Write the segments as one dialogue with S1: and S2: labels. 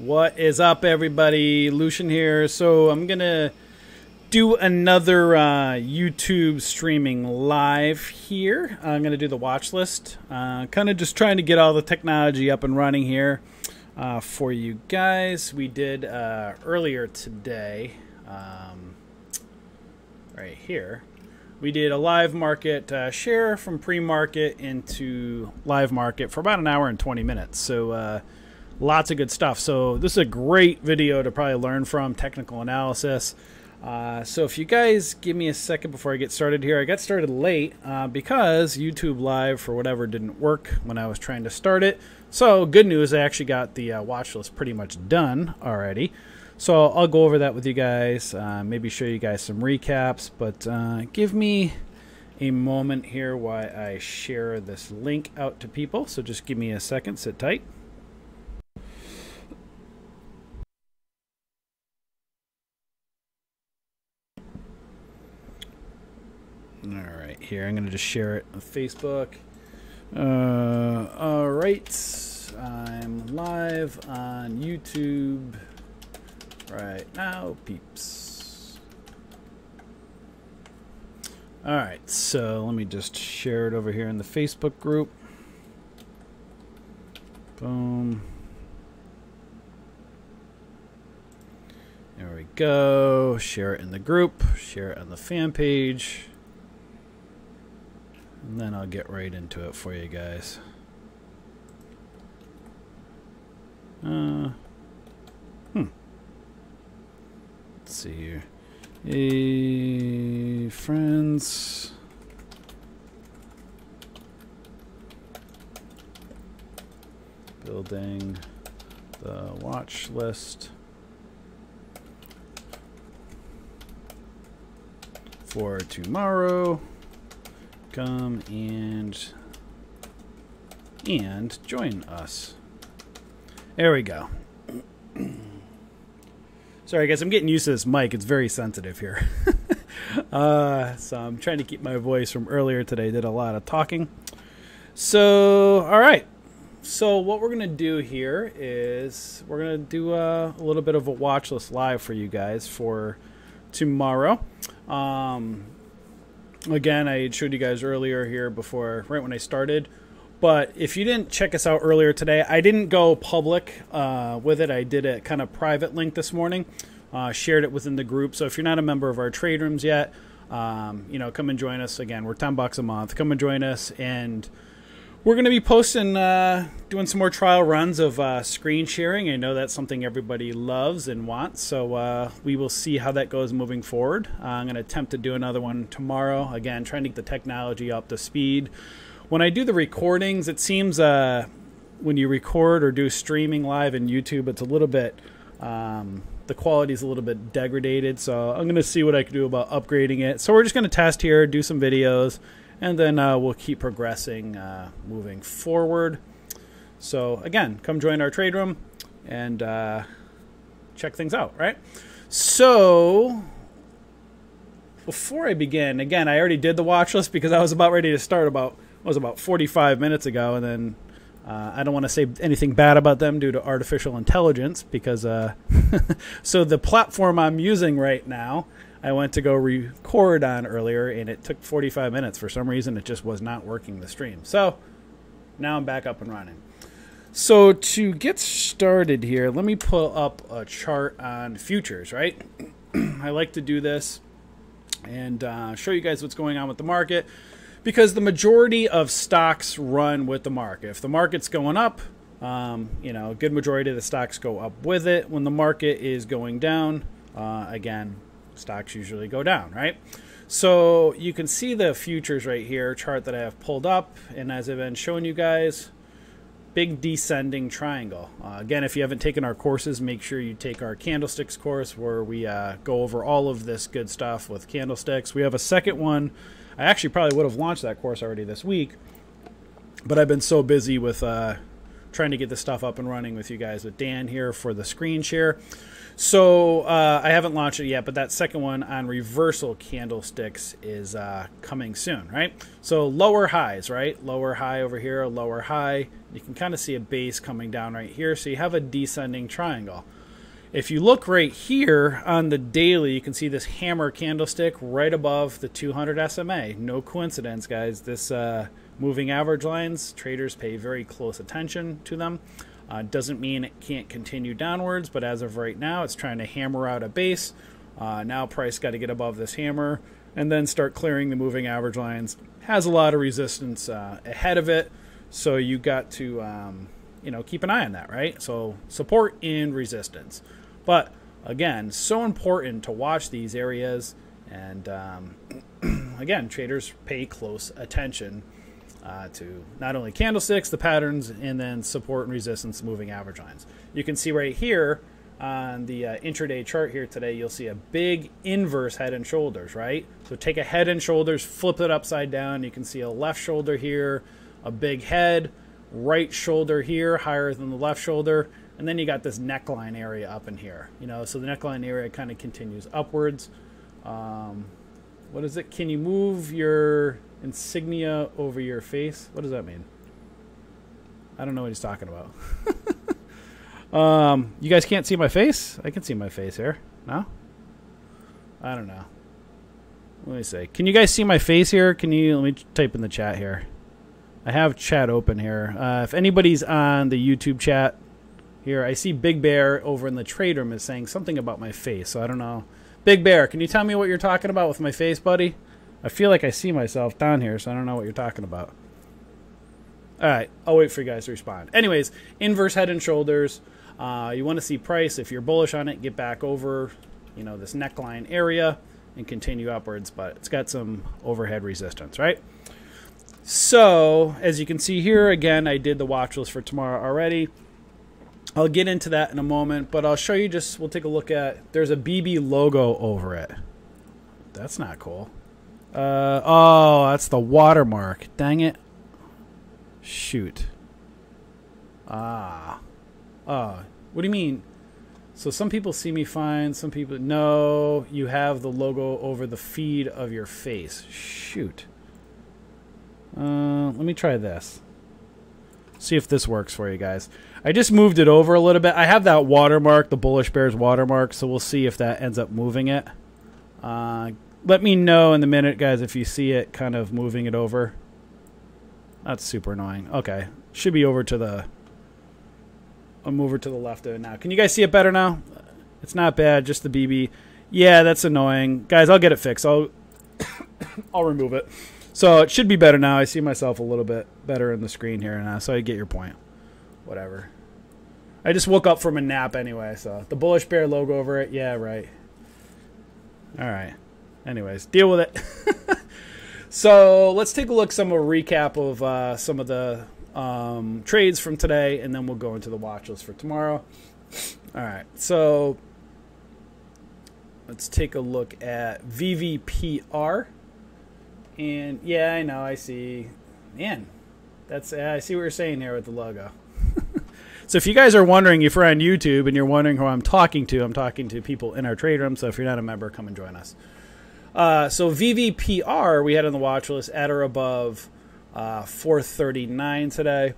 S1: What is up, everybody? Lucian here. So I'm gonna do another YouTube streaming live here. I'm gonna do the watch list. Kind of just trying to get all the technology up and running here for you guys. We did earlier today, right here. We did a live market share from pre-market into live market for about an hour and 20 minutes. So lots of good stuff. So this is a great video to probably learn from, technical analysis. So if you guys give me a second before I get started here. I got started late because YouTube Live, for whatever, didn't work when I was trying to start it. So good news, I actually got the watch list pretty much done already. So I'll go over that with you guys, maybe show you guys some recaps, but give me a moment here while I share this link out to people. So just give me a second, sit tight. All right, here, I'm gonna just share it on Facebook. All right, I'm live on YouTube right now, peeps. All right, so let me just share it over here in the Facebook group. Boom. There we go. Share it in the group, share it on the fan page, and then I'll get right into it for you guys. Let's see here. Hey, friends. Building the watch list for tomorrow. Come and join us. There we go. Sorry guys, I'm getting used to this mic. It's very sensitive here. So I'm trying to keep my voice from earlier today. Did a lot of talking. So, all right. So what we're going to do here is we're going to do a little bit of a watch list live for you guys for tomorrow. Again, I showed you guys earlier here before, right when I started. But if you didn't check us out earlier today, I didn't go public with it. I did a kind of private link this morning, shared it within the group. So if you're not a member of our trade rooms yet, you know, come and join us. Again, we're $10 a month. Come and join us, and we're going to be posting, doing some more trial runs of screen sharing. I know that's something everybody loves and wants. So we will see how that goes moving forward. I'm going to attempt to do another one tomorrow. Again, trying to get the technology up to speed. When I do the recordings, it seems when you record or do streaming live in YouTube, it's a little bit, the quality is a little bit degraded. So I'm going to see what I can do about upgrading it. So we're just going to test here, do some videos, and then we'll keep progressing moving forward. So again, come join our trade room and check things out, right? So before I begin, again, I already did the watch list because I was about ready to start about 45 minutes ago, and then I don't want to say anything bad about them due to artificial intelligence because so the platform I'm using right now, I went to go record on earlier, and it took 45 minutes. For some reason, it just was not working the stream. So now I'm back up and running. So to get started here, let me pull up a chart on futures, right? I like to do this and show you guys what's going on with the market, because the majority of stocks run with the market. If the market's going up, you know, a good majority of the stocks go up with it. When the market is going down, again, stocks usually go down, right? So you can see the futures right here, chart that I have pulled up, and as I've been showing you guys, big descending triangle. Again, if you haven't taken our courses, make sure you take our candlesticks course where we go over all of this good stuff with candlesticks. We have a second one. I actually probably would have launched that course already this week, but I've been so busy with trying to get this stuff up and running with you guys with Dan here for the screen share. So I haven't launched it yet, but that second one on reversal candlesticks is coming soon, right? So lower highs, right? Lower high over here, a lower high. You can kind of see a base coming down right here. So you have a descending triangle. If you look right here on the daily, you can see this hammer candlestick right above the 200 SMA. No coincidence, guys. This moving average lines, traders pay very close attention to them. Doesn't mean it can't continue downwards, but as of right now, it's trying to hammer out a base. Now price got to get above this hammer and then start clearing the moving average lines. Has a lot of resistance ahead of it, so you got to keep an eye on that, right? So support and resistance. But again, so important to watch these areas, and again, traders pay close attention to not only candlesticks, the patterns, and then support and resistance moving average lines. You can see right here on the intraday chart here today, you'll see a big inverse head and shoulders, right? So take a head and shoulders, flip it upside down. You can see a left shoulder here, a big head, right shoulder here, higher than the left shoulder, and then you got this neckline area up in here. So the neckline area kind of continues upwards. What is it? Can you move your insignia over your face? What does that mean? I don't know what he's talking about. You guys can't see my face? I can see my face here. No? I don't know. Let me see. Can you guys see my face here? Let me type in the chat here. I have chat open here. If anybody's on the YouTube chat here, I see Big Bear over in the trade room is saying something about my face, so I don't know. Big Bear, can you tell me what you're talking about with my face, buddy? I feel like I see myself down here, so I don't know what you're talking about. All right, I'll wait for you guys to respond. Anyways, inverse head and shoulders. You want to see price. If you're bullish on it, get back over, this neckline area and continue upwards. But it's got some overhead resistance, right? So as you can see here, again, I did the watch list for tomorrow already. I'll get into that in a moment, but I'll show you we'll take a look at, there's a BB logo over it. That's not cool. Oh, that's the watermark. Dang it. Shoot. Oh, what do you mean? So some people see me fine, some people... No, you have the logo over the feed of your face. Shoot. Let me try this. See if this works for you guys. I just moved it over a little bit. I have that watermark, the Bullish Bears watermark, so we'll see if that ends up moving it. Let me know in the minute, guys, if you see it kind of moving it over. That's super annoying. Okay. Should be over to the... I'll move her to the left of it now. Can you guys see it better now? It's not bad, just the BB. Yeah, that's annoying. Guys, I'll get it fixed. I'll remove it. So it should be better now. I see myself a little bit better in the screen here now, so I get your point. Whatever. I just woke up from a nap anyway, so the Bullish Bear logo over it. Yeah, right. All right. Anyways, deal with it. So let's take a look, some of a recap of some of the trades from today, and then we'll go into the watch list for tomorrow. All right, so let's take a look at VVPR. And yeah, I know, I see. Man, I see what you're saying here with the logo. So if you guys are wondering, if you're on YouTube and you're wondering who I'm talking to people in our trade room. So if you're not a member, come and join us. So VVPR, we had on the watch list at or above 439 today.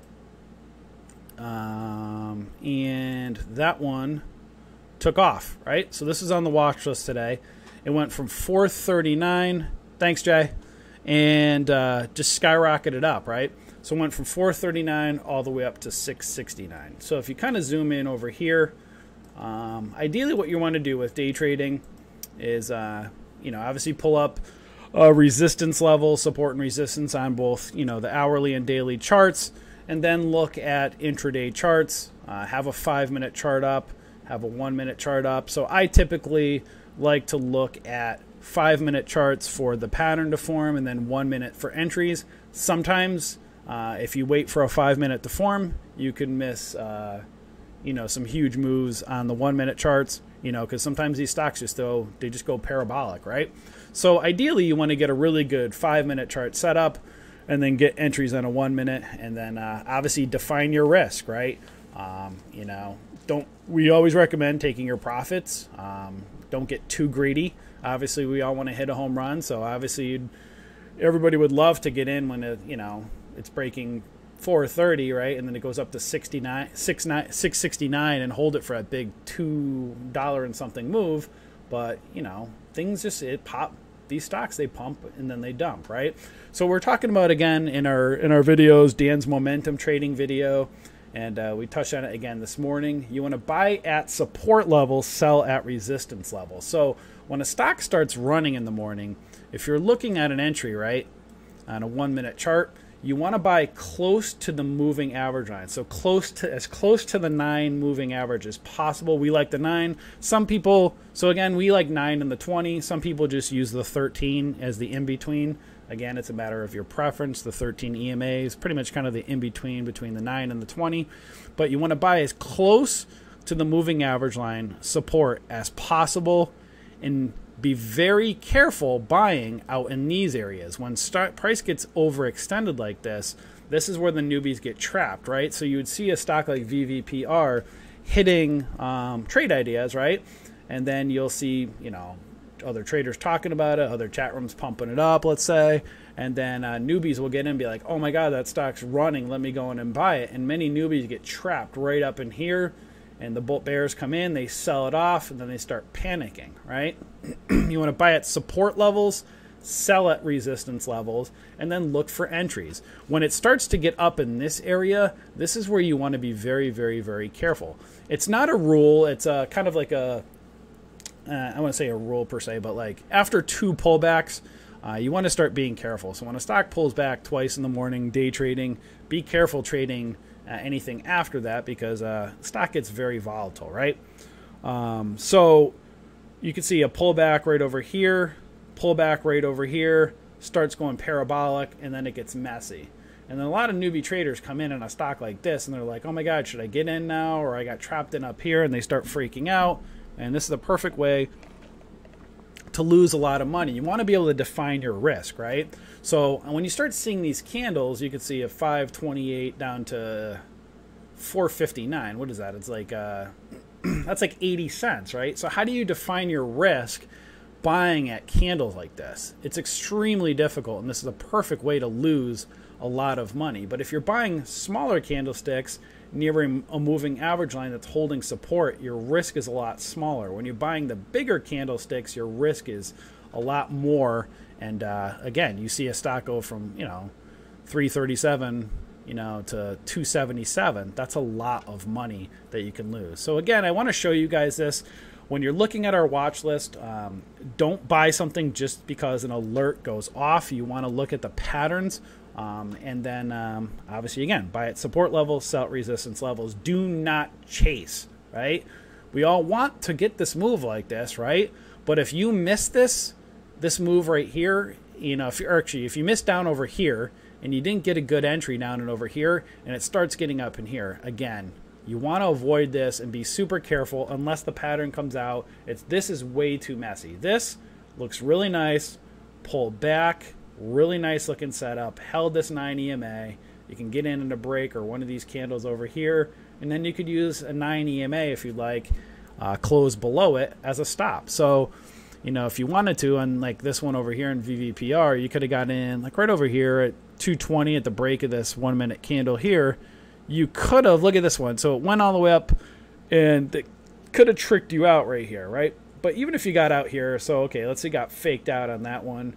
S1: And that one took off, right? So this is on the watch list today. It went from 439. Thanks, Jay. And just skyrocketed up, right? So it went from 439 all the way up to 669. So if you kind of zoom in over here, ideally what you want to do with day trading is, obviously pull up resistance level, support and resistance on both, the hourly and daily charts, and then look at intraday charts. Have a 5-minute chart up, have a 1-minute chart up. So I typically like to look at 5-minute charts for the pattern to form, and then 1 minute for entries. Sometimes if you wait for a 5-minute to form, you can miss some huge moves on the 1-minute charts, because sometimes these stocks just go parabolic, right? So ideally you want to get a really good 5-minute chart set up, and then get entries on a 1 minute, and then obviously define your risk, right? we always recommend taking your profits. Don't get too greedy. Obviously, we all want to hit a home run. So obviously, everybody would love to get in when it's breaking 430, right? And then it goes up to 669 and hold it for a big $2 and something move. But, things these stocks, they pump and then they dump, right? So we're talking about, again, in our videos, Dan's momentum trading video, and we touched on it again this morning. You want to buy at support levels, sell at resistance levels. So when a stock starts running in the morning, if you're looking at an entry, right, on a 1-minute chart, you want to buy close to the moving average line. So as close to the 9 moving average as possible. We like the 9. Some people, so again, we like 9 and the 20. Some people just use the 13 as the in-between. Again, it's a matter of your preference. The 13 EMA is pretty much kind of the in-between between the 9 and the 20. But you want to buy as close to the moving average line support as possible, and be very careful buying out in these areas. When price gets overextended like this, this is where the newbies get trapped, right? So you would see a stock like VVPR hitting trade ideas, right? And then you'll see, other traders talking about it, other chat rooms pumping it up, let's say, and then newbies will get in and be like, oh my God, that stock's running, let me go in and buy it. And many newbies get trapped right up in here, and the bears come in, they sell it off, and then they start panicking, right? You want to buy at support levels, sell at resistance levels, and then look for entries. When it starts to get up in this area, this is where you want to be very, very, very careful. It's not a rule. It's kind of like I want to say a rule per se, but like after 2 pullbacks, you want to start being careful. So when a stock pulls back twice in the morning, day trading, be careful trading anything after that, because stock gets very volatile, right? So you can see a pullback right over here, starts going parabolic, and then it gets messy. And then a lot of newbie traders come in a stock like this, and they're like, oh my God, should I get in now? Or I got trapped in up here, and they start freaking out. And this is the perfect way to lose a lot of money. You want to be able to define your risk, right? So when you start seeing these candles, you can see a 528 down to 459. What is that? It's like that's like 80 cents, right? So how do you define your risk buying at candles like this? It's extremely difficult, and this is a perfect way to lose a lot of money. But if you're buying smaller candlesticks near a moving average line that's holding support, your risk is a lot smaller. When you're buying the bigger candlesticks, your risk is a lot more. And again, you see a stock go from 337 to 277. That's a lot of money that you can lose. So again, I want to show you guys this. When you're looking at our watch list, don't buy something just because an alert goes off. You want to look at the patterns. And then obviously, again, buy at support levels, sell at resistance levels. Do not chase, right? We all want to get this move like this, right? But if you miss this move right here, if you miss down over here and you didn't get a good entry down and over here, and it starts getting up in here, again, you want to avoid this and be super careful unless the pattern comes out. This is way too messy. This looks really nice, pulled back, really nice looking setup, held this 9 EMA. You can get in a break or one of these candles over here, and then you could use a 9 EMA if you'd like, close below it as a stop. So, if you wanted to, on like this one over here in VVPR, you could have got in like right over here at 220 at the break of this 1 minute candle here. You could have, look at this one. So it went all the way up, and it could have tricked you out right here, right? But even if you got out here, so okay, let's say you got faked out on that one,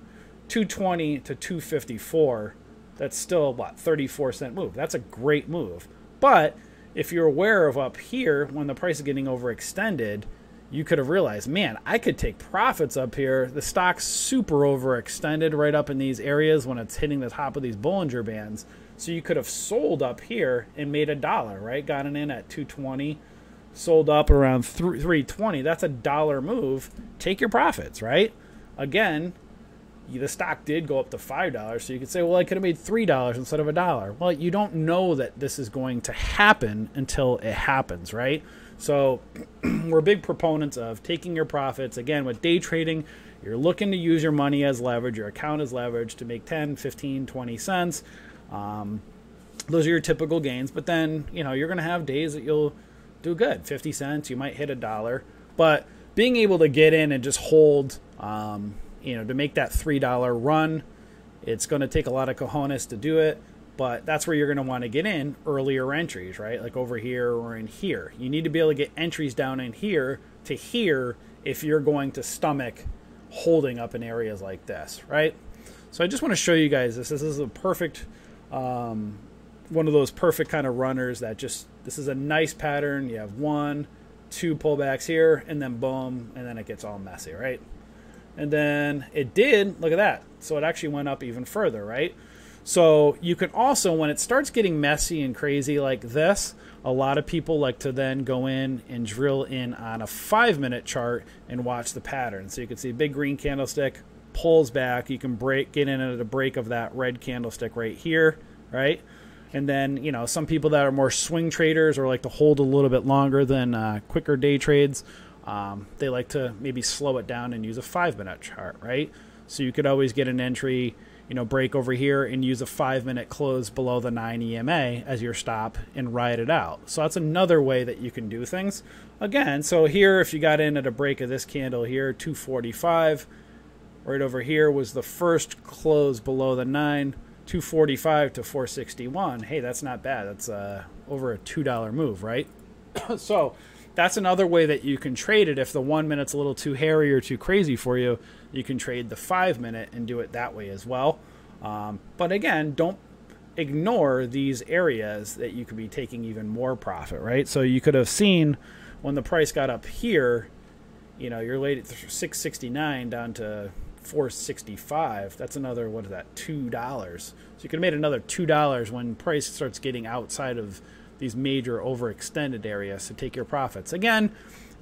S1: 220 to 254, that's still what, 34-cent move. That's a great move. But if you're aware of up here, when the price is getting overextended, you could have realized, man, I could take profits up here. The stock's super overextended right up in these areas when it's hitting the top of these Bollinger Bands. So you could have sold up here and made $1, right? Gotten in at 220, sold up around 320. That's $1 move. Take your profits, right? Again, the stock did go up to $5, so you could say, well, I could have made $3 instead of $1. Well, you don't know that this is going to happen until it happens, right? So we're big proponents of taking your profits. Again, with day trading, you're looking to use your money as leverage, your account as leverage to make 10, 15, 20 cents. Those are your typical gains, but then, you're going to have days that you'll do good. 50 cents, you might hit $1. But being able to get in and just hold, you know, to make that $3 run, it's going to take a lot of cojones to do it. But that's where you're going to want to get in earlier entries, right? Like over here or in here. You need to be able to get entries down in here to here if you're going to stomach holding up in areas like this, right? So I just want to show you guys this. This is a perfect, one of those perfect kind of runners that just, this is a nice pattern. You have 1, 2 pullbacks here, and then boom, and then it gets all messy, right? And then it did, look at that. So it actually went up even further, right? So you can also, when it starts getting messy and crazy like this, a lot of people like to then go in and drill in on a 5-minute chart and watch the pattern. So you can see a big green candlestick, pulls back. You can get in at a break of that red candlestick right here, right? And then, you know, some people that are more swing traders or like to hold a little bit longer than quicker day trades, they like to maybe slow it down and use a 5-minute chart, right? So you could always get an entry, you know, break over here and use a 5-minute close below the 9 EMA as your stop and ride it out. So that's another way that you can do things. Again, so here, if you got in at a break of this candle here, 245, right over here was the first close below the 9, 245 to 461. Hey, that's not bad. That's over a $2 move, right? So that's another way that you can trade it. If the 1 minute's a little too hairy or too crazy for you, you can trade the 5-minute and do it that way as well. But again, don't ignore these areas that you could be taking even more profit, right? So you could have seen when the price got up here, you know, you're late at 669 down to 465. That's another, what is that, $2. So you could have made another $2 when price starts getting outside of these major overextended areas to take your profits. Again,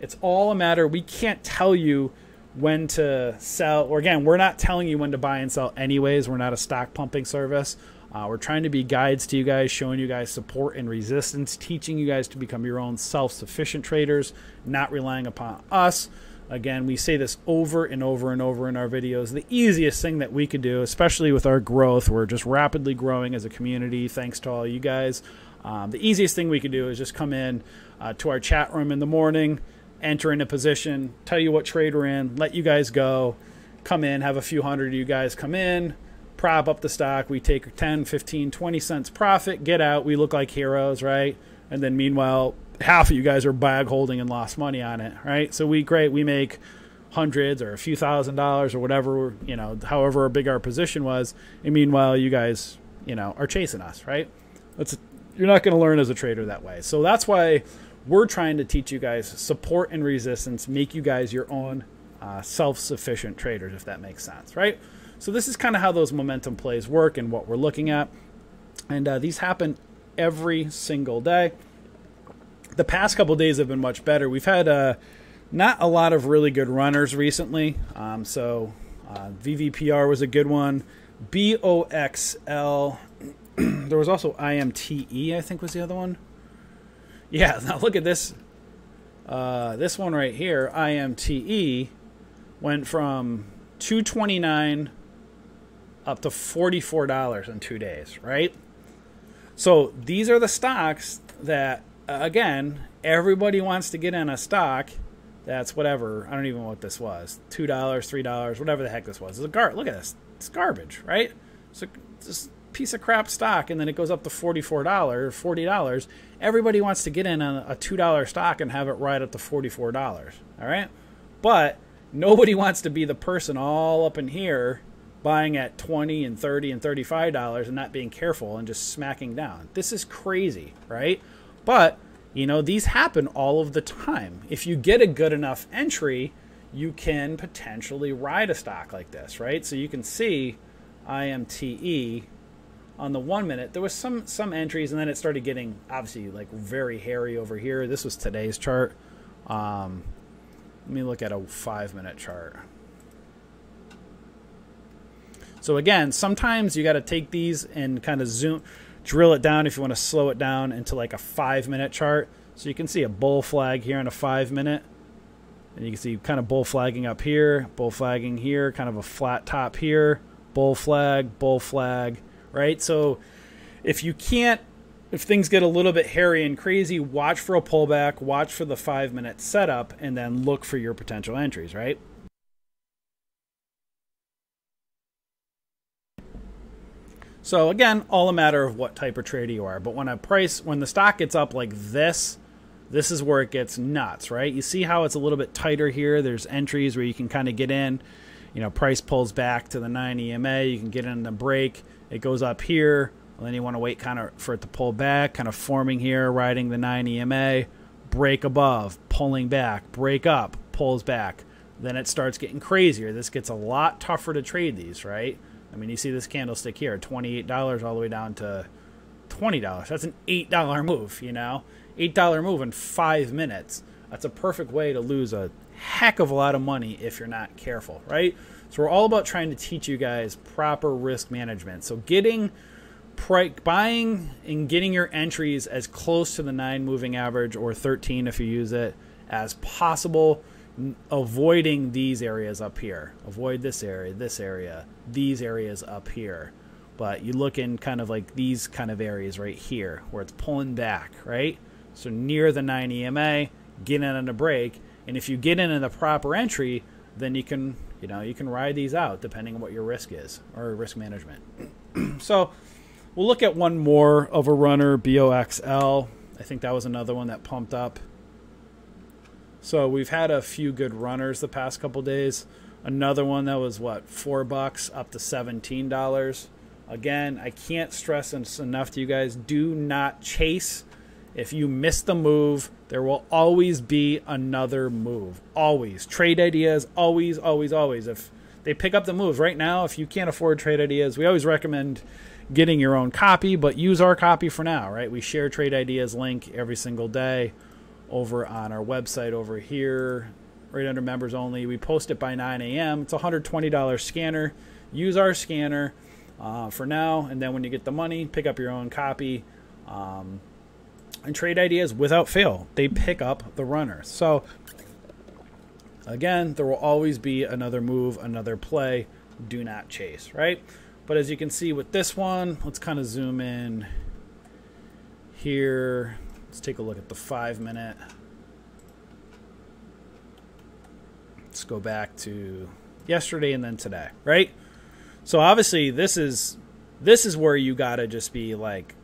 S1: it's all a matter, we can't tell you when to sell, or again, we're not telling you when to buy and sell anyways. We're not a stock pumping service. We're trying to be guides to you guys, showing you guys support and resistance, teaching you guys to become your own self-sufficient traders, not relying upon us. Again, we say this over and over and over in our videos. The easiest thing that we could do, especially with our growth, we're just rapidly growing as a community, thanks to all you guys. The easiest thing we could do is just come in to our chat room in the morning, enter in a position, tell you what trade we're in, let you guys go, come in, have a few hundred of you guys come in, prop up the stock. We take 10, 15, 20 cents profit, get out. We look like heroes, right? And then meanwhile, half of you guys are bag holding and lost money on it, right? So we make hundreds or a few $1,000s or whatever, you know, however big our position was. And meanwhile, you guys, you know, are chasing us, right? You're not going to learn as a trader that way. So that's why we're trying to teach you guys support and resistance, make you guys your own self-sufficient traders, if that makes sense, right? So this is kind of how those momentum plays work and what we're looking at. And these happen every single day. The past couple days have been much better. We've had not a lot of really good runners recently. VVPR was a good one. BOXL. There was also IMTE, I think was the other one. Yeah, now look at this. This one right here, IMTE, went from $229 up to $44 in 2 days, right? So these are the stocks that, again, everybody wants to get in a stock that's whatever. I don't even know what this was. $2, $3, whatever the heck this was. Look at this. It's garbage, right? So just piece of crap stock, and then it goes up to $44, $40. Everybody wants to get in on a $2 stock and have it right up to $44, all right? But nobody wants to be the person all up in here buying at $20 and $30 and $35 and not being careful and just smacking down. This is crazy, right? But, you know, these happen all of the time. If you get a good enough entry, you can potentially ride a stock like this, right? So you can see IMTE on the 1 minute. There was some entries, and then it started getting obviously like very hairy over here. This was today's chart. Let me look at a 5-minute chart. So again, sometimes you got to take these and kind of drill it down if you want to slow it down into like a 5-minute chart. So you can see a bull flag here in a 5-minute. And you can see kind of bull flagging up here, bull flagging here, kind of a flat top here, bull flag, right? So if you can't if things get a little bit hairy and crazy, watch for a pullback, watch for the 5-minute setup, and then look for your potential entries, right? So again, all a matter of what type of trader you are. But when the stock gets up like this is where it gets nuts, right? You see how it's a little bit tighter here. There's entries where you can kind of get in. You know, price pulls back to the 9 EMA. You can get in the break. It goes up here. And then you want to wait kind of for it to pull back, kind of forming here, riding the 9 EMA. Break above, pulling back, break up, pulls back. Then it starts getting crazier. This gets a lot tougher to trade these, right? I mean, you see this candlestick here, $28 all the way down to $20. That's an $8 move, you know? $8 move in 5 minutes. That's a perfect way to lose a heck of a lot of money if you're not careful, right? So we're all about trying to teach you guys proper risk management. So buying and getting your entries as close to the 9 moving average, or 13 if you use it, as possible. Avoiding these areas up here. Avoid this area, these areas up here. But you look in kind of like these kind of areas right here where it's pulling back, right? So near the 9 EMA, get in on a break, and if you get in the proper entry, then you can ride these out depending on what your risk is, or risk management. So we'll look at one more of a runner, BOXL. I think that was another one that pumped up. So we've had a few good runners the past couple days. Another one that was what, $4 up to $17. Again, I can't stress this enough to you guys. Do not chase. If you miss the move, there will always be another move. Always. Trade ideas, always, always, always. If they pick up the moves right now, if you can't afford trade ideas, we always recommend getting your own copy, but use our copy for now, right? We share trade ideas link every single day over on our website over here, right under members only. We post it by 9 a.m. It's a $120 scanner. Use our scanner for now, and then when you get the money, pick up your own copy. And trade ideas, without fail, they pick up the runners. So again, there will always be another move, another play. Do not chase, right? But as you can see with this one, let's kind of zoom in here. Let's take a look at the 5-minute. Let's go back to yesterday and then today, right? So obviously this is where you gotta just be like,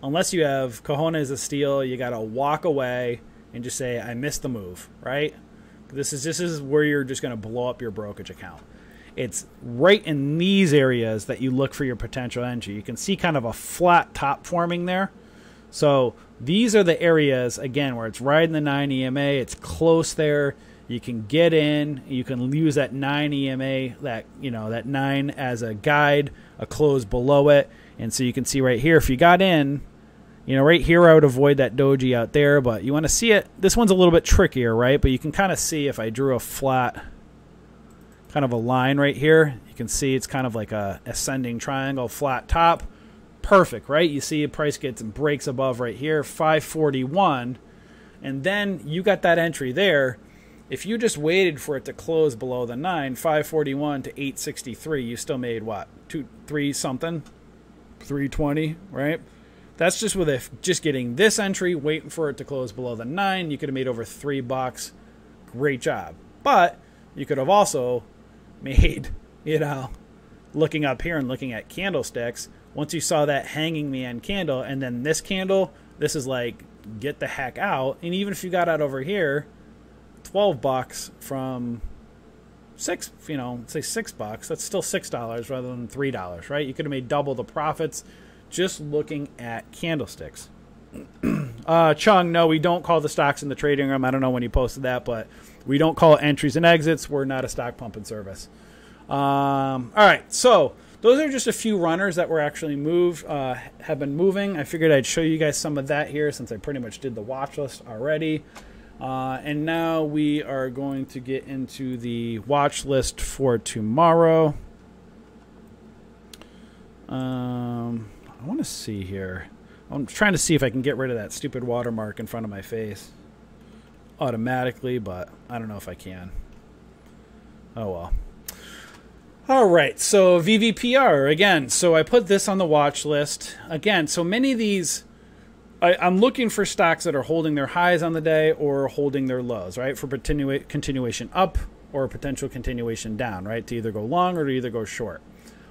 S1: unless you have cojones of steel, you gotta walk away and just say, I missed the move, right? This is where you're just gonna blow up your brokerage account. It's right in these areas that you look for your potential entry. You can see kind of a flat top forming there. So these are the areas, again, where it's riding the 9 EMA. It's close there. You can get in. You can use that 9 EMA, that 9 as a guide, a close below it. And so you can see right here, if you got in, right here I would avoid that doji out there, but you want to see it. This one's a little bit trickier, right? But you can kind of see if I drew a flat kind of a line right here, you can see it's kind of like a ascending triangle, flat top. Perfect, right? You see a price gets and breaks above right here, 541, and then you got that entry there. If you just waited for it to close below the 9, 541 to 863, you still made what? 3 something? 320, right? That's just with just getting this entry, waiting for it to close below the 9. You could have made over $3. Great job. But you could have also made, looking up here and looking at candlesticks, once you saw that hanging the end candle, and then this candle, this is like, get the heck out. And even if you got out over here, $12 from say $6, that's still $6 rather than $3, right? You could have made double the profits just looking at candlesticks. Chung, no, we don't call the stocks in the trading room. I don't know when you posted that, but we don't call entries and exits. We're not a stock pumping service. All right, so those are just a few runners that were actually have been moving. I figured I'd show you guys some of that here since I pretty much did the watch list already. And now we are going to get into the watch list for tomorrow. I want to see here. I'm trying to see if I can get rid of that stupid watermark in front of my face automatically, but I don't know if I can. Oh well. All right, so VVPR again. So I put this on the watch list again. So many of these, I'm looking for stocks that are holding their highs on the day or holding their lows, right? For continuation up or potential continuation down, right? To either go long or to either go short.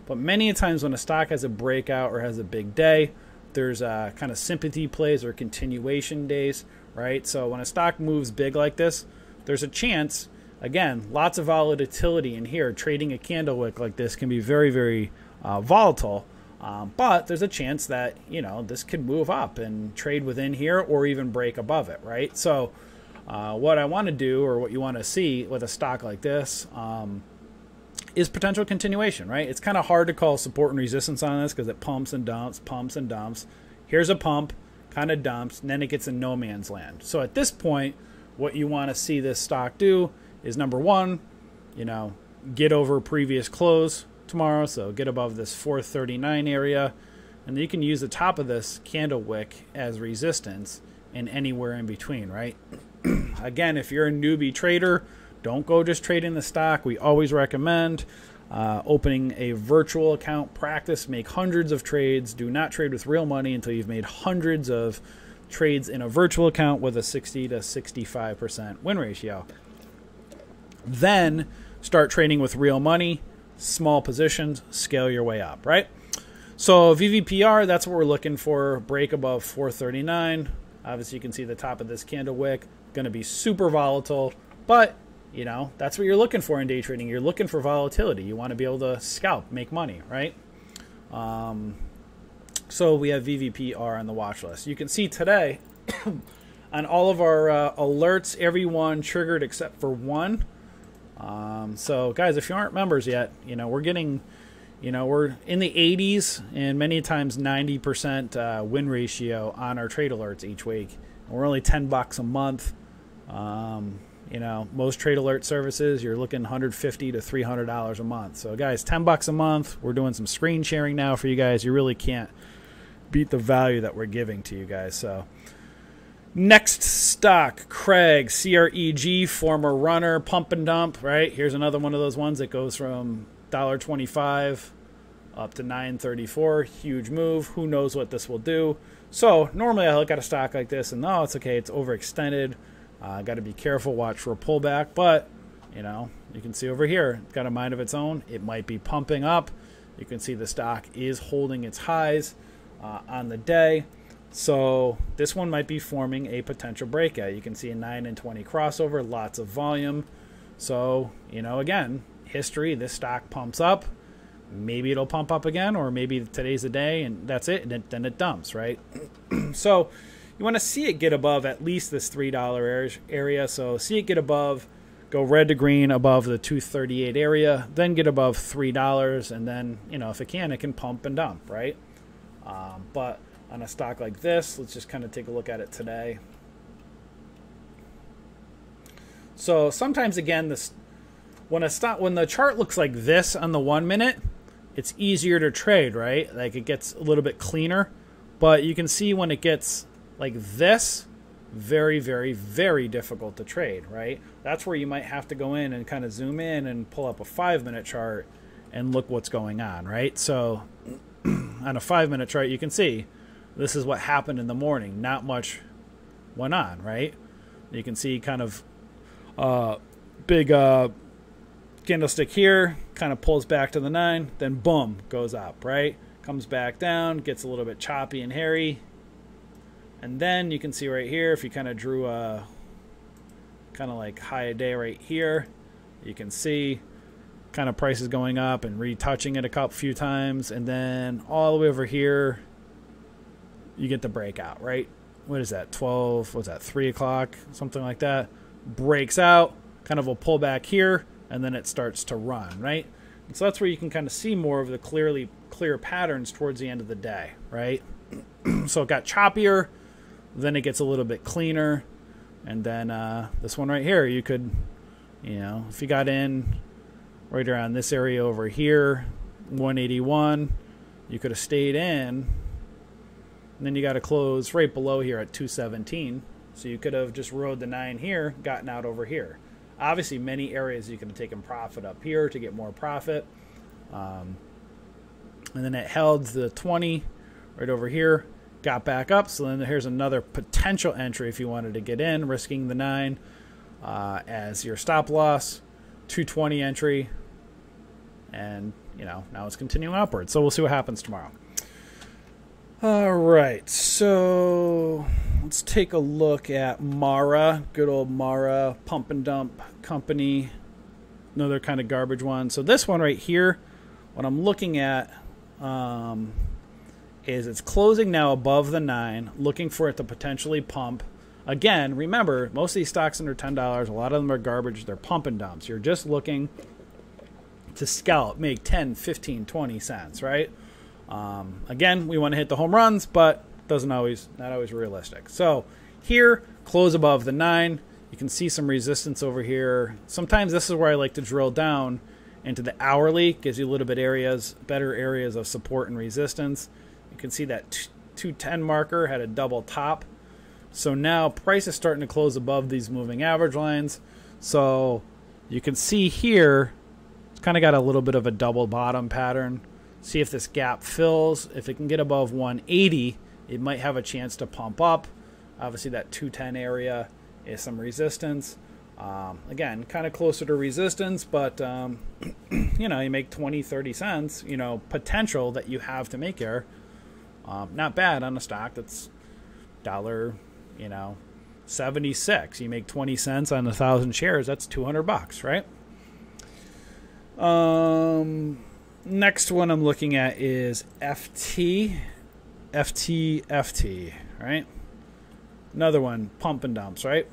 S1: But many times when a stock has a breakout or has a big day, there's kind of sympathy plays or continuation days, right? So when a stock moves big like this, there's a chance. Again, lots of volatility in here. Trading a candle wick like this can be very, very volatile. But there's a chance that, you know, this could move up and trade within here or even break above it, right? So what I want to do, or what you want to see with a stock like this, is potential continuation, right? It's kind of hard to call support and resistance on this because it pumps and dumps, pumps and dumps. Here's a pump, kind of dumps, and then it gets in no man's land. So at this point, what you want to see this stock do is, number one, you know, get over previous close tomorrow. So get above this 439 area. And then you can use the top of this candle wick as resistance and anywhere in between, right? Again, if you're a newbie trader, don't go just trading the stock. We always recommend opening a virtual account. Practice, make hundreds of trades. Do not trade with real money until you've made hundreds of trades in a virtual account with a 60 to 65% win ratio. Then start trading with real money, small positions, scale your way up, right? So VVPR, that's what we're looking for. Break above 439. Obviously, you can see the top of this candle wick. Going to be super volatile, but you know, that's what you're looking for in day trading. You're looking for volatility. You want to be able to scalp, make money, right? So we have VVPR on the watch list. You can see today on all of our alerts, everyone triggered except for one. So guys, if you aren't members yet, you know, we're getting, you know, we're in the 80s and many times 90% win ratio on our trade alerts each week. And we're only $10 a month. You know, most trade alert services, you're looking $150 to $300 a month. So guys, $10 a month. We're doing some screen sharing now for you guys. You really can't beat the value that we're giving to you guys. So next stock, Craig, CREG, former runner, pump and dump, right? Here's another one of those ones that goes from $1.25 up to $9.34. Huge move. Who knows what this will do? So normally I look at a stock like this and, oh, it's okay. It's overextended. Got to be careful, watch for a pullback. But, you know, you can see over here, it's got a mind of its own. It might be pumping up. You can see the stock is holding its highs on the day. So this one might be forming a potential breakout. You can see a 9 and 20 crossover, lots of volume. So, you know, again, history, this stock pumps up. Maybe it'll pump up again, or maybe today's the day and that's it, and then it dumps, right? So you want to see it get above at least this $3 area. So see it get above, go red to green above the 238 area, then get above $3, and then, you know, if it can pump and dump, right? But on a stock like this, let's just kind of take a look at it today. So sometimes, again, this when the chart looks like this on the 1 minute, it's easier to trade, right? Like it gets a little bit cleaner. But you can see when it gets like this, very, very, very difficult to trade, right? That's where you might have to go in and kind of zoom in and pull up a 5-minute chart and look what's going on, right? So on a 5-minute chart, you can see this is what happened in the morning. Not much went on, right? You can see kind of big candlestick here, kind of pulls back to the 9, then boom, goes up, right? Comes back down, gets a little bit choppy and hairy. And then you can see right here, if you kind of drew a kind of like high a day right here, you can see kind of prices going up and retouching it a few times. And then all the way over here, you get the breakout, right? What is that, 12, what's that, 3 o'clock, something like that. Breaks out, kind of will pull back here, and then it starts to run, right? And so that's where you can kind of see more of the clear patterns towards the end of the day, right? So it got choppier, then it gets a little bit cleaner, and then this one right here, you could, you know, if you got in right around this area over here, 181, you could have stayed in, and then you got to close right below here at 217, so you could have just rode the 9 here, gotten out over here. Obviously, many areas you could have taken profit up here to get more profit. And then it held the 20 right over here, got back up. So then here's another potential entry if you wanted to get in, risking the 9 as your stop loss. 220 entry, and now it's continuing upward. So we'll see what happens tomorrow. All right, so let's take a look at Mara, good old Mara, pump and dump company, another kind of garbage one. So this one right here, what I'm looking at is it's closing now above the 9, looking for it to potentially pump. Again, remember, most of these stocks under $10, a lot of them are garbage. They're pump and dumps. You're just looking to scalp, make 10, 15, 20 cents, right? Again, we want to hit the home runs, but not always realistic. So here, close above the 9. You can see some resistance over here. Sometimes this is where I like to drill down into the hourly. Gives you a little bit better areas of support and resistance. You can see that 210 marker had a double top. So now price is starting to close above these moving average lines. So you can see here, it's kind of got a little bit of a double bottom pattern. See if this gap fills. If it can get above 180, it might have a chance to pump up. Obviously that 210 area is some resistance. Again, kind of closer to resistance, but you make 20, 30 cents, potential that you have to make here. Not bad on a stock that's $76. You make 20 cents on 1,000 shares. That's $200, right? Next one I'm looking at is FT, right? Another one, pump and dumps, right?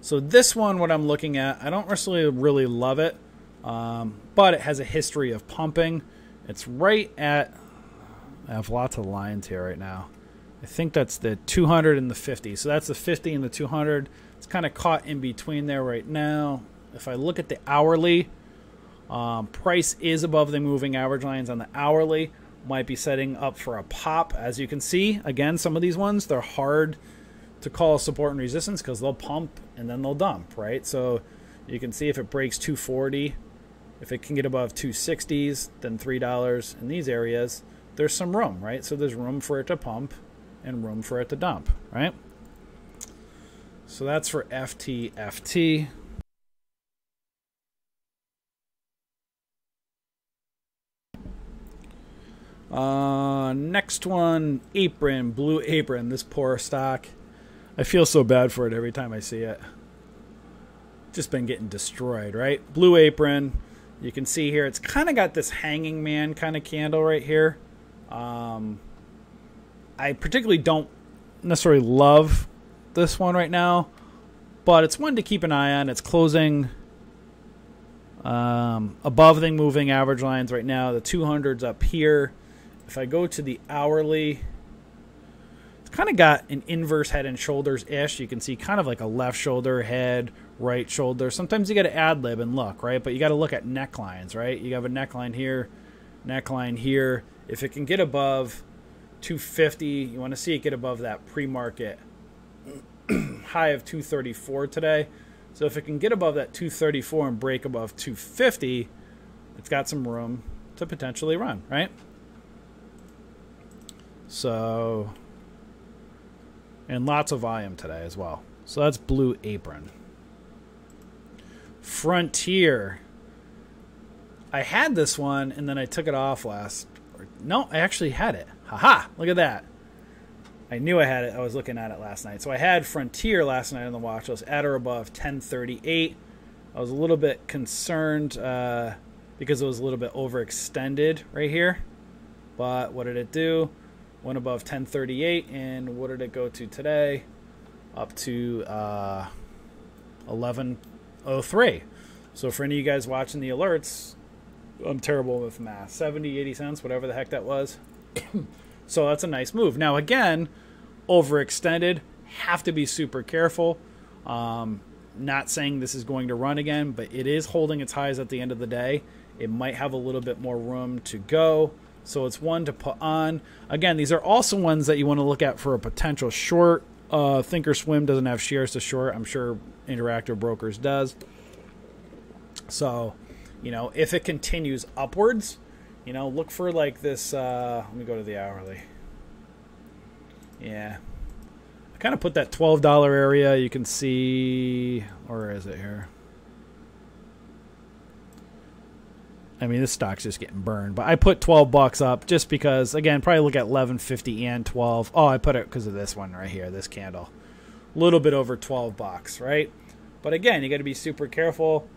S1: So this one, what I'm looking at, I don't really love it, but it has a history of pumping. It's right at, I have lots of lines here right now. I think that's the 200 and the 50. So that's the 50 and the 200. It's kind of caught in between there right now. If I look at the hourly, price is above the moving average lines on the hourly. Might be setting up for a pop. As you can see, again, some of these ones, they're hard to call support and resistance because they'll pump and then they'll dump, right? So you can see if it breaks 240, if it can get above 260s, then $3 in these areas, there's some room, right? So there's room for it to pump and room for it to dump, right? So that's for FT. Next one, Apron, Blue Apron, this poor stock. I feel so bad for it every time I see it. Just been getting destroyed, right? Blue Apron, you can see here, it's kind of got this hanging man kind of candle right here. I particularly don't necessarily love this one right now, but it's one to keep an eye on. It's closing above the moving average lines right now. The 200's up here. If I go to the hourly, it's kind of got an inverse head and shoulders-ish. You can see kind of like a left shoulder, head, right shoulder. Sometimes you got to ad lib and look, right? But you got to look at necklines, right? You have a neckline here, neckline here. If it can get above 250, you want to see it get above that pre-market high of 234 today. So if it can get above that 234 and break above 250, it's got some room to potentially run, right? So, and lots of volume today as well. So that's Blue Apron. Frontier. I had this one and then I took it off no, I actually had it. Haha, look at that. I knew I had it. I was looking at it last night. So I had Frontier last night on the watch list at or above 1038. I was a little bit concerned because it was a little bit overextended right here. But what did it do? Went above 1038, and what did it go to today? Up to 1103. So for any of you guys watching the alerts, I'm terrible with math. 70, 80 cents, whatever the heck that was. So that's a nice move. Now again, overextended. Have to be super careful. Not saying this is going to run again, but it is holding its highs at the end of the day. It might have a little bit more room to go. So it's one to put on. Again, these are also ones that you want to look at for a potential short. Thinkorswim doesn't have shares to short. I'm sure Interactive Brokers does. So You know, if it continues upwards, you know, look for like this. Let me go to the hourly. Yeah. I kind of put that $12 area. You can see, or is it here? I mean, this stock's just getting burned, but I put 12 bucks up just because, again, probably look at 11.50 and 12. Oh, I put it because of this one right here, this candle. A little bit over 12 bucks, right? But again, you got to be super careful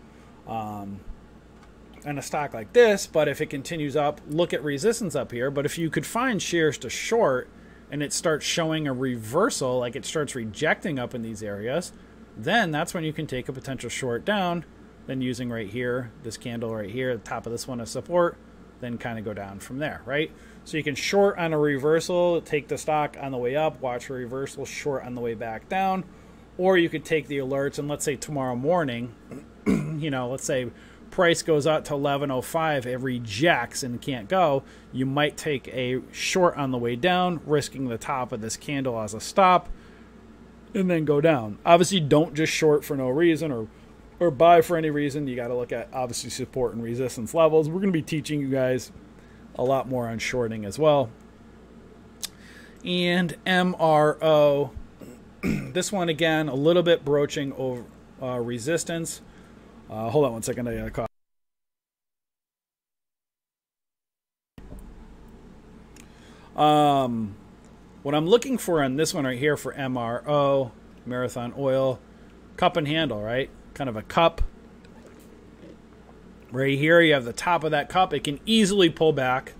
S1: on a stock like this. But if it continues up, look at resistance up here. But if you could find shares to short and it starts showing a reversal, like it starts rejecting up in these areas, then that's when you can take a potential short down. Then using right here, this candle right here, the top of this one as support, then kind of go down from there, right? So you can short on a reversal, take the stock on the way up, watch a reversal, short on the way back down, or you could take the alerts and let's say tomorrow morning, you know, let's say price goes out to 11.05, it rejects and can't go, you might take a short on the way down, risking the top of this candle as a stop, and then go down. Obviously, don't just short for no reason or buy for any reason. You got to look at obviously support and resistance levels. We're going to be teaching you guys a lot more on shorting as well. And MRO, this one again, a little bit broaching over resistance. Hold on one second, I got a call. What I'm looking for on this one right here for MRO, Marathon Oil, cup and handle, right? Kind of a cup. Right here, you have the top of that cup. It can easily pull back.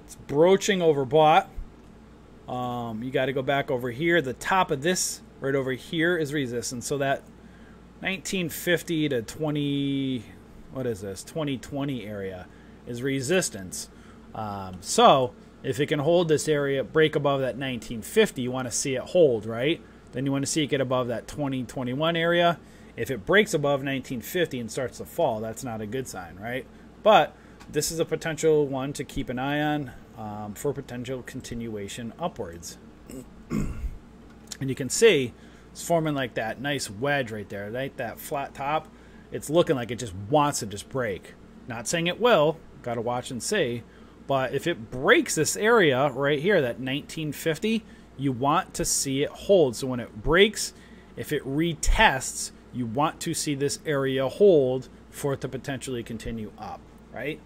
S1: It's broaching overbought. You got to go back over here. The top of this right over here is resistance. So that 1950 to 2020 area is resistance. So if it can hold this area, break above that 1950, you want to see it hold, right? Then you want to see it get above that 2021 area. If it breaks above 1950 and starts to fall, that's not a good sign, right? But this is a potential one to keep an eye on for potential continuation upwards. And you can see it's forming like that nice wedge right there, right? That flat top. It's looking like it just wants to just break. Not saying it will. Got to watch and see. But if it breaks this area right here, that 1950, you want to see it hold. So when it breaks, if it retests, you want to see this area hold for it to potentially continue up, right?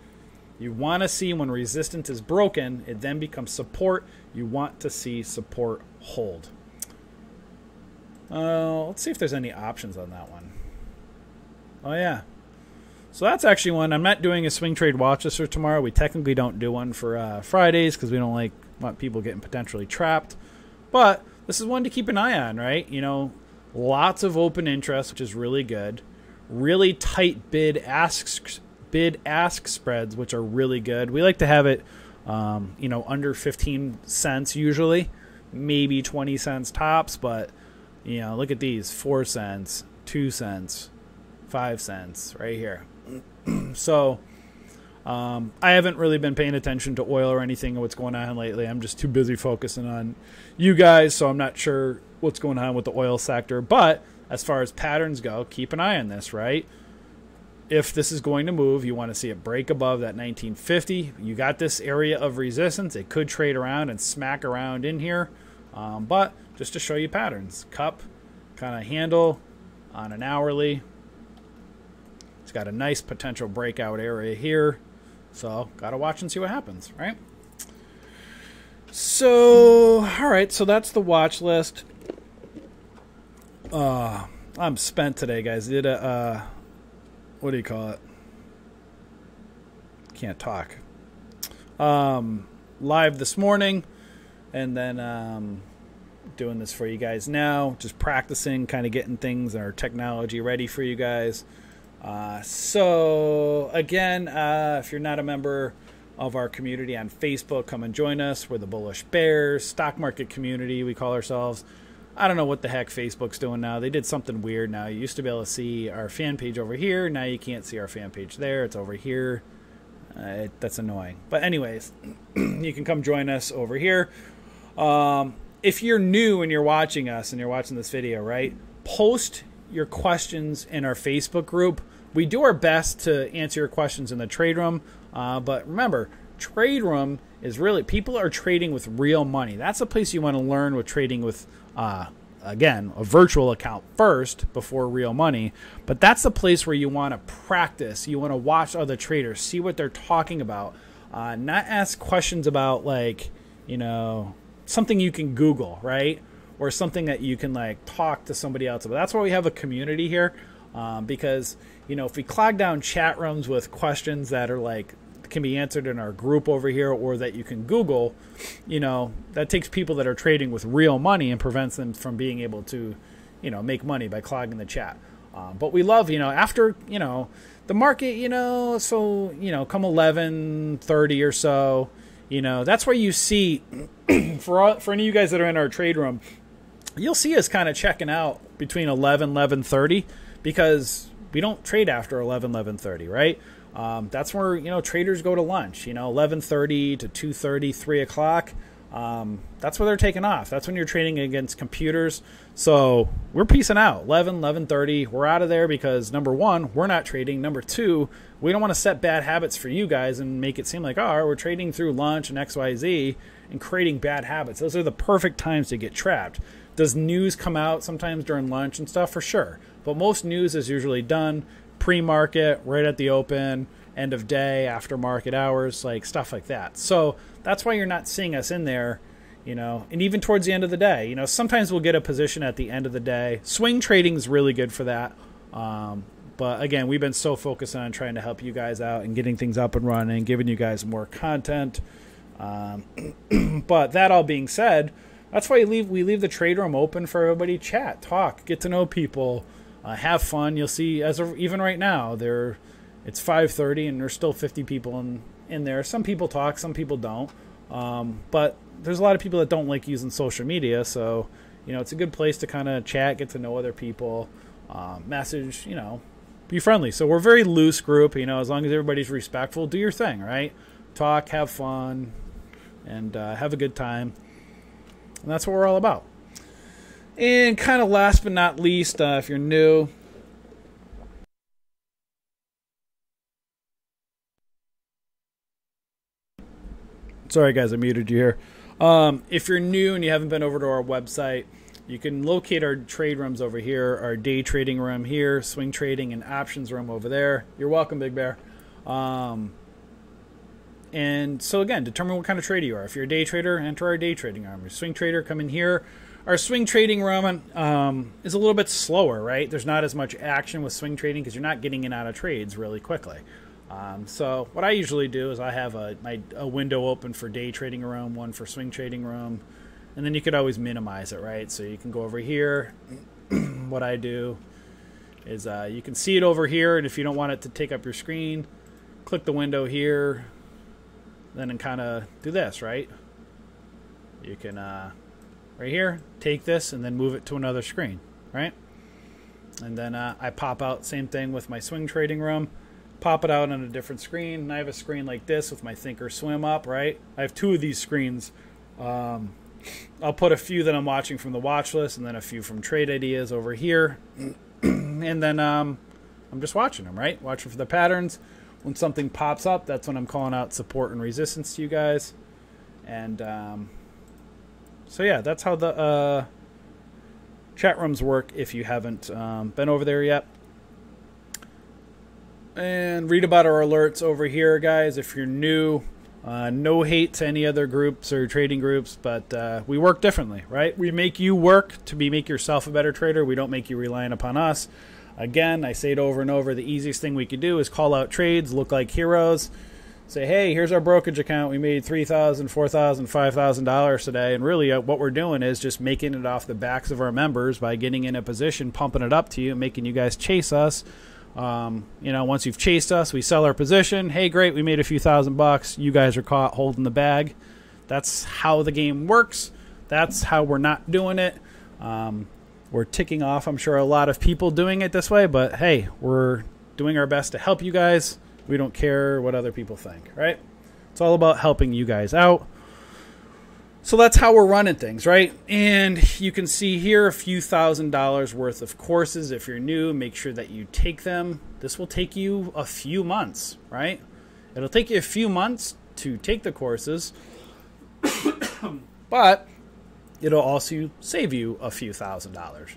S1: You want to see when resistance is broken, it then becomes support. You want to see support hold. Let's see if there's any options on that one. Oh, yeah. So that's actually one. I'm not doing a swing trade watch list for tomorrow. We technically don't do one for Fridays because we don't want people getting potentially trapped. But this is one to keep an eye on, right? You know, lots of open interest, which is really good. Really tight bid-ask spreads, which are really good. We like to have it, you know, under 15 cents usually, maybe 20 cents tops. But, you know, look at these, 4 cents, 2 cents, 5 cents right here. So I haven't really been paying attention to oil or anything or what's going on lately. I'm just too busy focusing on you guys, so I'm not sure what's going on with the oil sector. But as far as patterns go, keep an eye on this, right? If this is going to move, you want to see it break above that 1950. You got this area of resistance. It could trade around and smack around in here. But just to show you patterns. Cup, kind of handle on an hourly. It's got a nice potential breakout area here. So, got to watch and see what happens, right? So, all right. So, that's the watch list. I'm spent today, guys. Did a, what do you call it? Can't talk. Live this morning. And then doing this for you guys now. Just practicing, kind of getting things, our technology ready for you guys. So again, if you're not a member of our community on Facebook, come and join us. We're the Bullish Bears stock market community, we call ourselves. I don't know what the heck Facebook's doing now. They did something weird now. You used to be able to see our fan page over here. Now you can't see our fan page there. It's over here. That's annoying. But anyways, you can come join us over here. If you're new and you're watching us and you're watching this video, right, post your questions in our Facebook group we do our best to answer your questions in the trade room. But remember, trade room is really, people are trading with real money. That's the place you want to learn with trading with, again, a virtual account first before real money. But that's the place where you want to practice. You want to watch other traders, see what they're talking about, not ask questions about like, you know, something you can Google, right? Or something that you can like talk to somebody else about. That's why we have a community here, because, you know, if we clog down chat rooms with questions that are like, can be answered in our group over here or that you can Google, you know, that takes people that are trading with real money and prevents them from being able to, you know, make money by clogging the chat. But we love, you know, after, you know, the market, you know, so, you know, come 11:30 or so, you know, that's where you see, for any of you guys that are in our trade room, you'll see us kind of checking out between 11:30, because we don't trade after 11:30, right? That's where, you know, traders go to lunch, you know, 11:30 to 2:30, 3 o'clock. That's where they're taking off. That's when you're trading against computers. So we're peacing out. 11:30, we're out of there because, number one, we're not trading. Number two, we don't want to set bad habits for you guys and make it seem like, oh, we're trading through lunch and XYZ and creating bad habits. Those are the perfect times to get trapped. Does news come out sometimes during lunch and stuff? For sure. But most news is usually done pre-market, right at the open, end of day, after market hours, like stuff like that. So that's why you're not seeing us in there, you know, and even towards the end of the day. You know, sometimes we'll get a position at the end of the day. Swing trading is really good for that. But again, we've been so focused on trying to help you guys out and getting things up and running, giving you guys more content. But that all being said, that's why we leave the trade room open for everybody to chat, talk, get to know people, have fun. You'll see, as of even right now, it's 5:30 and there's still 50 people in there. Some people talk, some people don't. But there's a lot of people that don't like using social media, so, you know, it's a good place to kind of chat, get to know other people, message, you know, be friendly. So we're a very loose group, you know, as long as everybody's respectful, do your thing, right? Talk, have fun, and have a good time. And that's what we're all about. And kind of last but not least, if you're new, sorry guys, I muted you here. If you're new and you haven't been over to our website, you can locate our trade rooms over here, our day trading room here, swing trading and options room over there. You're welcome, Big Bear. And so again, determine what kind of trader you are. If you're a day trader, enter our day trading room. If you're a swing trader, come in here. Our swing trading room is a little bit slower, right? There's not as much action with swing trading because you're not getting in and out of trades really quickly. So what I usually do is I have a window open for day trading room, one for swing trading room, and then you could always minimize it, right? So you can go over here. What I do is you can see it over here, and if you don't want it to take up your screen, click the window here, then and kind of do this, right? You can, right here, take this and then move it to another screen, right? And then I pop out, same thing with my swing trading room. Pop it out on a different screen. And I have a screen like this with my Thinkorswim up, right? I have two of these screens. I'll put a few that I'm watching from the watch list and then a few from trade ideas over here. And then I'm just watching them, right? Watching for the patterns. When something pops up, that's when I'm calling out support and resistance to you guys. And so yeah, that's how the chat rooms work if you haven't been over there yet. And read about our alerts over here, guys, if you're new. No hate to any other groups or trading groups, but we work differently, right? We make you work to make yourself a better trader. We don't make you reliant upon us. Again, I say it over and over, the easiest thing we could do is call out trades, look like heroes, say, hey, here's our brokerage account. We made $3,000, $4,000, $5,000 today. And really what we're doing is just making it off the backs of our members by getting in a position, pumping it up to you, and making you guys chase us. You know, once you've chased us, we sell our position. Hey, great, we made a few $1,000. You guys are caught holding the bag. That's how the game works. That's how we're not doing it. We're ticking off, I'm sure, a lot of people doing it this way, but hey, we're doing our best to help you guys. We don't care what other people think, right? It's all about helping you guys out. So that's how we're running things, right? And you can see here a few $1,000s worth of courses. If you're new, make sure that you take them. This will take you a few months, right? It'll take you a few months to take the courses, but it'll also save you a few $1,000s.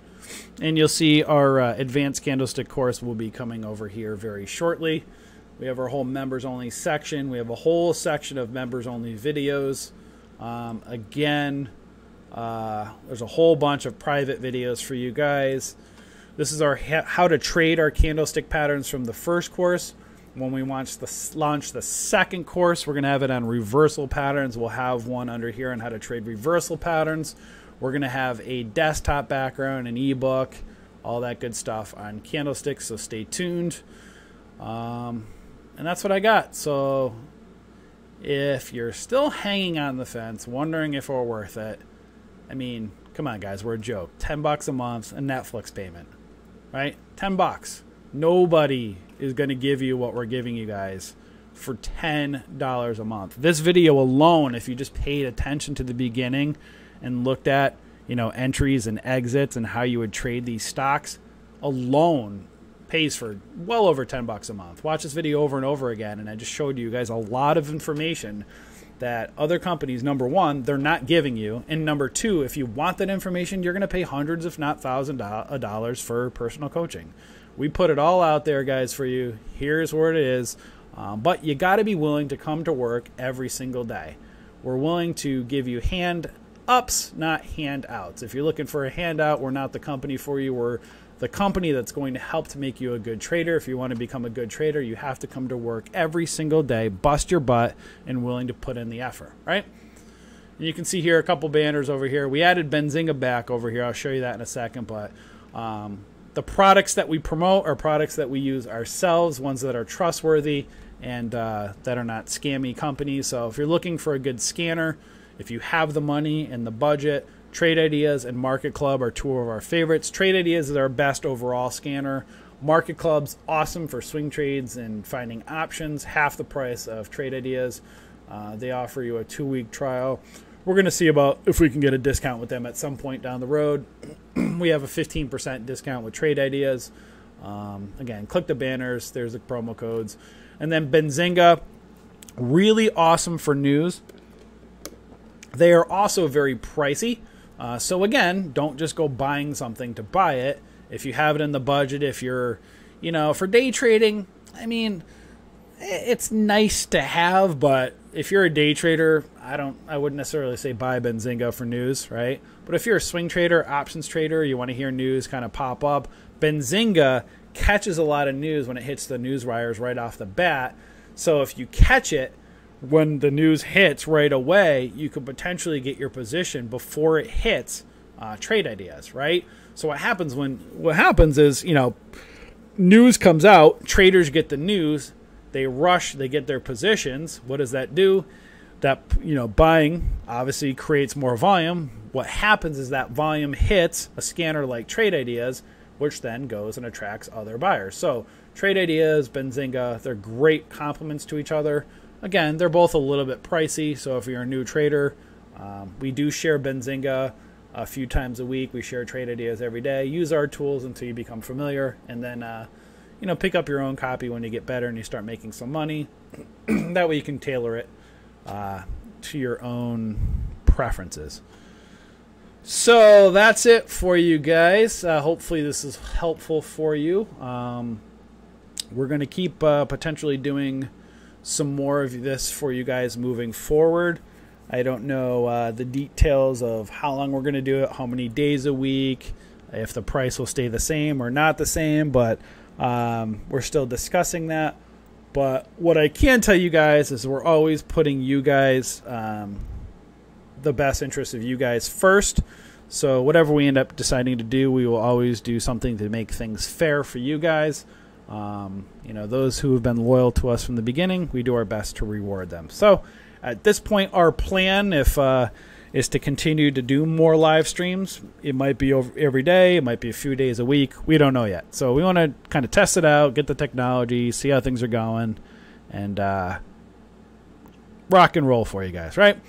S1: And you'll see our advanced candlestick course will be coming over here very shortly. We have our whole members only section. We have a whole section of members only videos. Again, there's a whole bunch of private videos for you guys. This is our how to trade our candlestick patterns from the first course. When we launch the second course, we're going to have it on reversal patterns. We'll have one under here on how to trade reversal patterns. We're going to have a desktop background, an ebook, all that good stuff on candlesticks, so stay tuned. And that's what I got. So if you're still hanging on the fence, wondering if we're worth it, I mean, come on, guys, we're a joke. $10 a month, a Netflix payment, right? $10. Nobody is going to give you what we're giving you guys for $10 a month. This video alone, if you just paid attention to the beginning and looked at, you know, entries and exits and how you would trade these stocks alone, pays for well over $10 a month. Watch this video over and over again, and I just showed you guys a lot of information that other companies, number one, they're not giving you, and number two, if you want that information, you're going to pay hundreds, if not thousands of dollars for personal coaching. We put it all out there, guys, for you. Here's where it is, but you got to be willing to come to work every single day. We're willing to give you hand ups, not handouts. If you're looking for a handout, we're not the company for you. We're the company that's going to help to make you a good trader. If you want to become a good trader, you have to come to work every single day, bust your butt, and willing to put in the effort, right? And you can see here a couple banners over here. We added Benzinga back over here. I'll show you that in a second, but the products that we promote are products that we use ourselves, ones that are trustworthy and that are not scammy companies. So if you're looking for a good scanner, if you have the money and the budget, Trade Ideas and Market Club are two of our favorites. Trade Ideas is our best overall scanner. Market Club's awesome for swing trades and finding options, half the price of Trade Ideas. They offer you a 2-week trial. We're going to see about if we can get a discount with them at some point down the road. We have a 15% discount with Trade Ideas. Again, click the banners. There's the promo codes. And then Benzinga, really awesome for news. They are also very pricey. So again, don't just go buying something to buy it. If you have it in the budget, if you're, you know, for day trading, I mean, it's nice to have, but if you're a day trader, I wouldn't necessarily say buy Benzinga for news, right? But if you're a swing trader, options trader, you want to hear news kind of pop up, Benzinga catches a lot of news when it hits the news wires right off the bat. So if you catch it when the news hits right away, you could potentially get your position before it hits Trade Ideas, right? So what happens is, you know, news comes out, traders get the news, they rush, they get their positions. What does that do? That, you know, buying obviously creates more volume. What happens is that volume hits a scanner like Trade Ideas, which then goes and attracts other buyers. So Trade Ideas, Benzinga, they're great complements to each other. Again, they're both a little bit pricey, so if you're a new trader, we do share Benzinga a few times a week. We share Trade Ideas every day. Use our tools until you become familiar, and then you know, pick up your own copy when you get better and you start making some money. That way you can tailor it to your own preferences. So that's it for you guys. Hopefully this is helpful for you. We're going to keep potentially doing some more of this for you guys moving forward. I don't know the details of how long we're going to do it, how many days a week, if the price will stay the same or not the same, but we're still discussing that. But what I can tell you guys is we're always putting you guys, the best interest of you guys first. So whatever we end up deciding to do, we will always do something to make things fair for you guys. You know, those who have been loyal to us from the beginning, we do our best to reward them. So at this point, our plan is to continue to do more live streams. It might be every day. It might be a few days a week. We don't know yet. So we want to kind of test it out, get the technology, see how things are going, and rock and roll for you guys, right?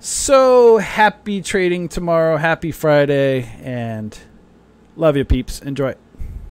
S1: So happy trading tomorrow. Happy Friday. And love you, peeps. Enjoy.